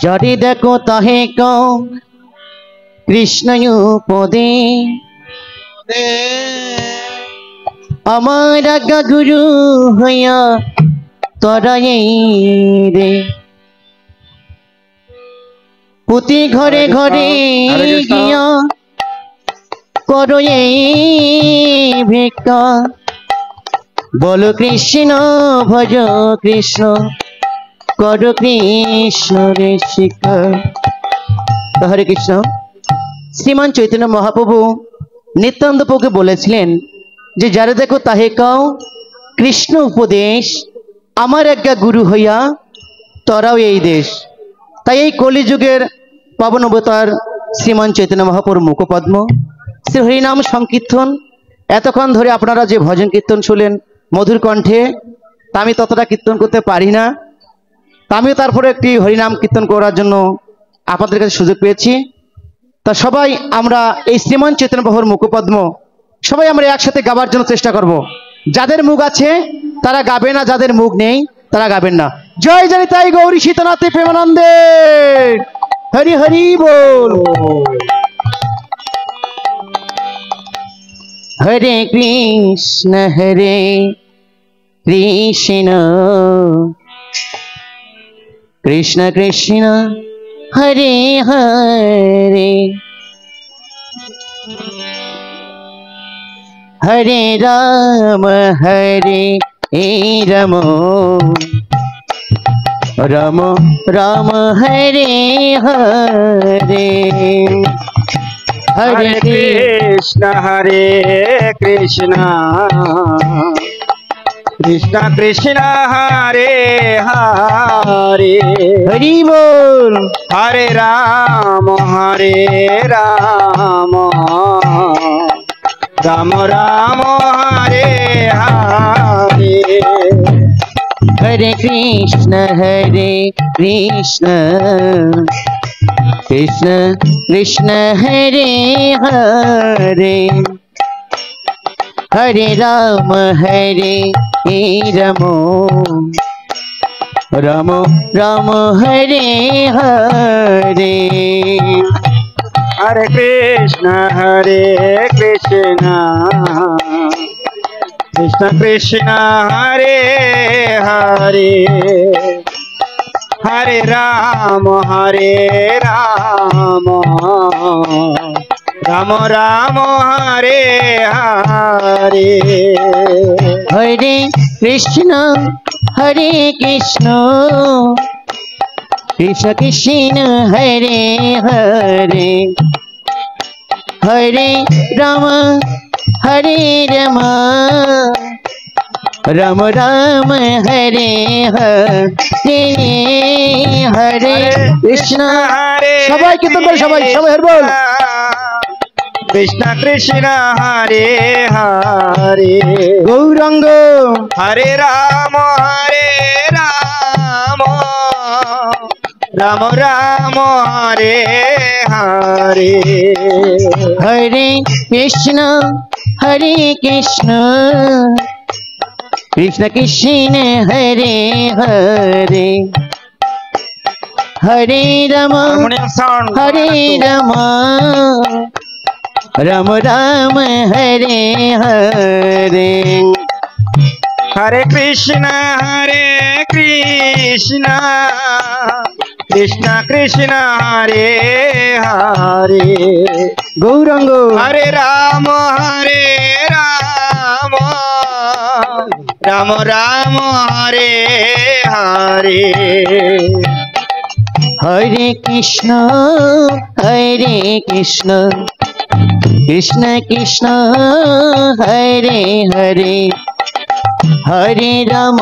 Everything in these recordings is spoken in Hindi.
যারে দেখো তাহে কও কৃষ্ণ পদে আমার আজ্ঞা গুরু হইয়া তরাই রে প্রতি ঘরে ঘরে গিয়া করো ভিক্ষা বলো কৃষ্ণ ভজ কৃষ্ণ করো কৃষ্ণ রে শিক্ষা। হরে কৃষ্ণ। শ্রীমান চৈতন্য মহাপ্রভু নিত্যানন্দ প্রভুকে বলেছিলেন যে যারা দেখো তাহে কাও কৃষ্ণ উপদেশ আমার আজ্ঞা গুরু হইয়া তরাও এই দেশ। তাই এই কলিযুগের পাবন অবতার শ্রীমান চৈতন্য মহাপ্রভুর মুখপদ্ম শ্রী হরিনাম সংকীর্তন এতক্ষণ ধরে আপনারা যে ভজন কীর্তন শুনলেন মধুর কণ্ঠে, তা আমি ততটা কীর্তন করতে পারি না, তা আমিও তারপরে একটি হরিনাম কীর্তন করার জন্য আপনাদের কাছে সুযোগ পেয়েছি। তা সবাই আমরা এই শ্রীমান চৈতন্য প্রভুর মুখপদ্ম সবাই আমরা একসাথে গাবার জন্য চেষ্টা করব। যাদের মুখ আছে তারা গাবে না, যাদের মুখ নেই তারা গাবেন না। জয় জয় তাই গৌরী সীতানাথে প্রেমানন্দে হরি হরি বল। হরে কৃষ্ণ কৃষ্ণ কৃষ্ণ হরে হরে হরে রাম রাম রাম হরে হরে हरे कृष्ण कृष्ण कृष्ण हरे हरे हरि बोल। हरे राम राम राम हरे हरे हरे कृष्ण कृष्ण कृष्ण हरे हरे हरे राम राम राम हरे हरे हरे कृष्ण कृष्ण कृष्ण हरे हरे हरे राम राम राम हरे हरे हरे कृष्ण कृष्ण कृष्ण हरे हरे हरे राम राम राम हरे हरे हरे कृष्ण सबाई कीर्तन कर सबाई हर बोल कृष्ण कृष्ण हरे हरे गौरांग हरे राम राम राम हरे हरे हरे कृष्ण कृष्ण कृष्ण हरे हरे हरे राम राम राम हरे हरे हरे कृष्ण कृष्ण कृष्ण हरे हरे गौरांग हरे राम राम राम हरे हरे हरे कृष्ण कृष्ण कृष्ण हरे हरे हरे राम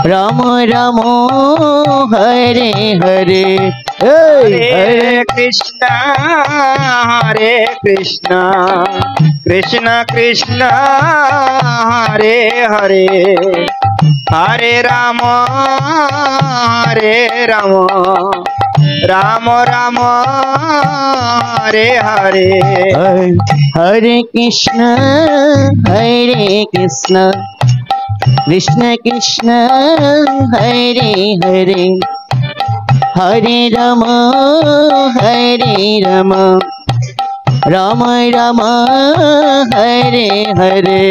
राम राम हरे हरे हरे कृष्ण कृष्ण कृष्ण हरे हरे हरे राम राम राम हरे हरे हरे कृष्ण कृष्ण कृष्ण हरे हरे हरे राम राम राम हरे हरे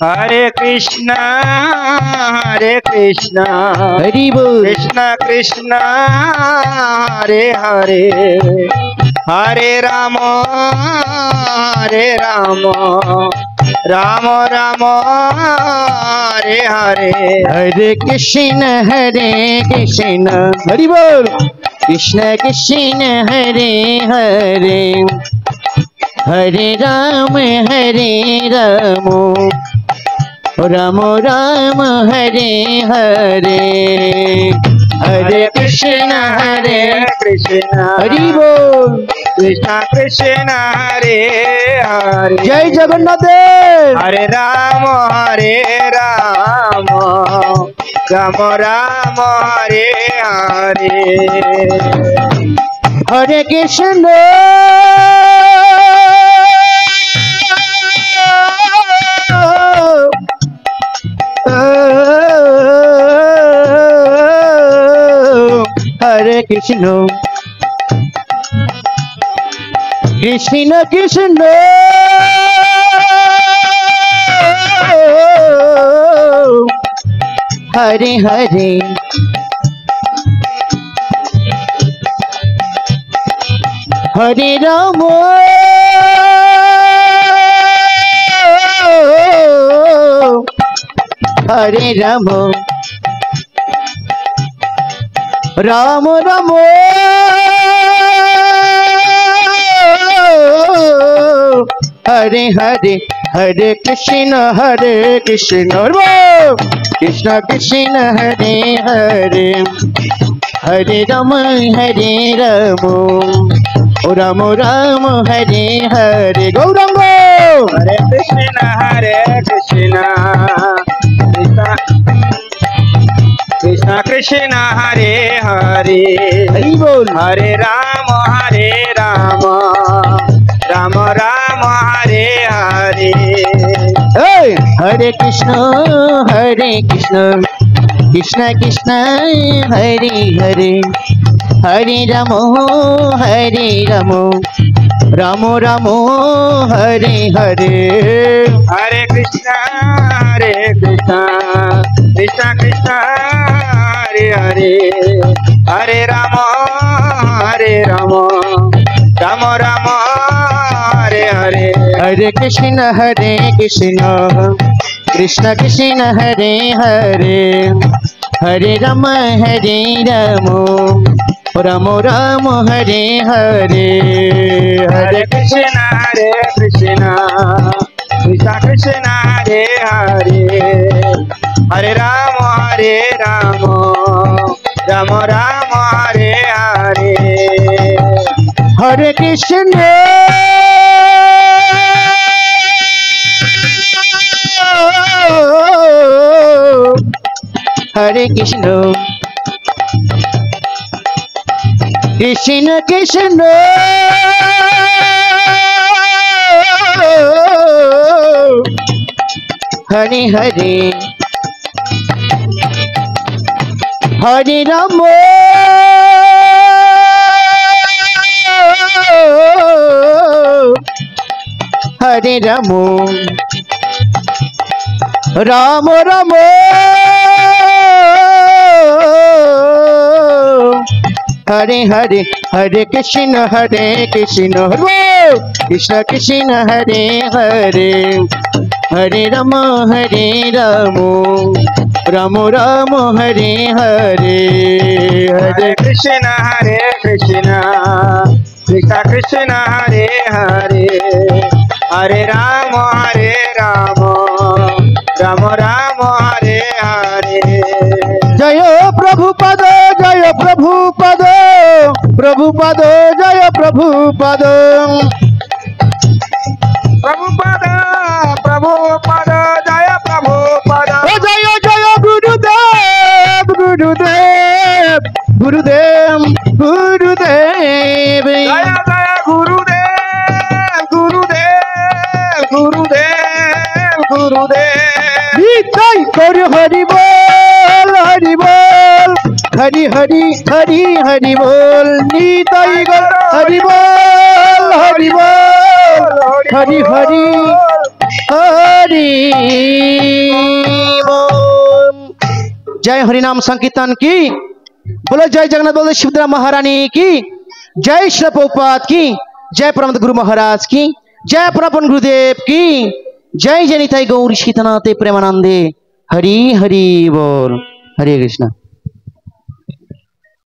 हरे कृष्णा हरि बोल कृष्ण कृष्ण हरे हरे हरे राम राम राम हरे हरे हरे कृष्ण हरि बोल कृष्ण कृष्ण हरे हरे हरे राम राम राम हरे हरे हरे कृष्ण हरि बोल कृष्ण कृष्ण हरे हरे जय जगन्नाथ देव हरे राम राम राम हरे हरे हरे कृष्ण हरे कृष्ण कृष्ण कृष्ण हरे हरे हरे राम हरे राम राम राम हरे हरे हरे कृष्ण कृष्ण कृष्ण हरे हरे हरे राम राम राम हरे हरे गौरंग हरे कृष्ण कृष्ण कृष्ण हरे हरे हरि बोल हरे राम राम राम हरे हरे हरे कृष्ण कृष्ण कृष्ण हरे हरे हरे राम राम राम हरे हरे हरे कृष्ण कृष्ण कृष्ण हरे हरे हरे राम राम राम हरे हरे हरे कृष्ण कृष्ण कृष्ण हरे हरे हरे राम राम राम हरे हरे हरे कृष्ण कृष्ण कृष्ण हरे हरे हरे राम राम राम हरे हरे हरे कृष्ण हरे कृष्ण कृष्ण कृष्ण हरे हरे हरे राम हरे राम राम राम हरे हरे हरे कृष्ण कृष्ण कृष्ण हरे हरे हरे राम राम राम हरे हरे हरे कृष्ण कृष्ण कृष्ण हरे हरे हरे राम राम राम हरे हरे जय प्रभुपद जय प्रभुपद प्रभुपद जय प्रभुपद प्रभुपद प्रभुपद जय प्रभुपद जय जय गुरुदेव गुरुदेव गुरुदेव गुरुदेव जय जय गुरुदेव गुरुदेव गुरुदेव गुरुदेव गीता गौर हरि बोल हरि बोल हरि हरि हरि हरि बोल निताई गौर हरि बोल हरि बोल हरि हरि हरि बोल। जय हरिनाम संकीर्तन की बोलो, जय जगन्नाथ बोलो, शिवदरा महारानी की जय, श्री प्रभुपाद की जय, परम गुरु महाराज की जय, परम गुरुदेव की जय, जय निताई गौरी सीतानाथ प्रेमानंदे हरि हरि बोल। हरे कृष्णा।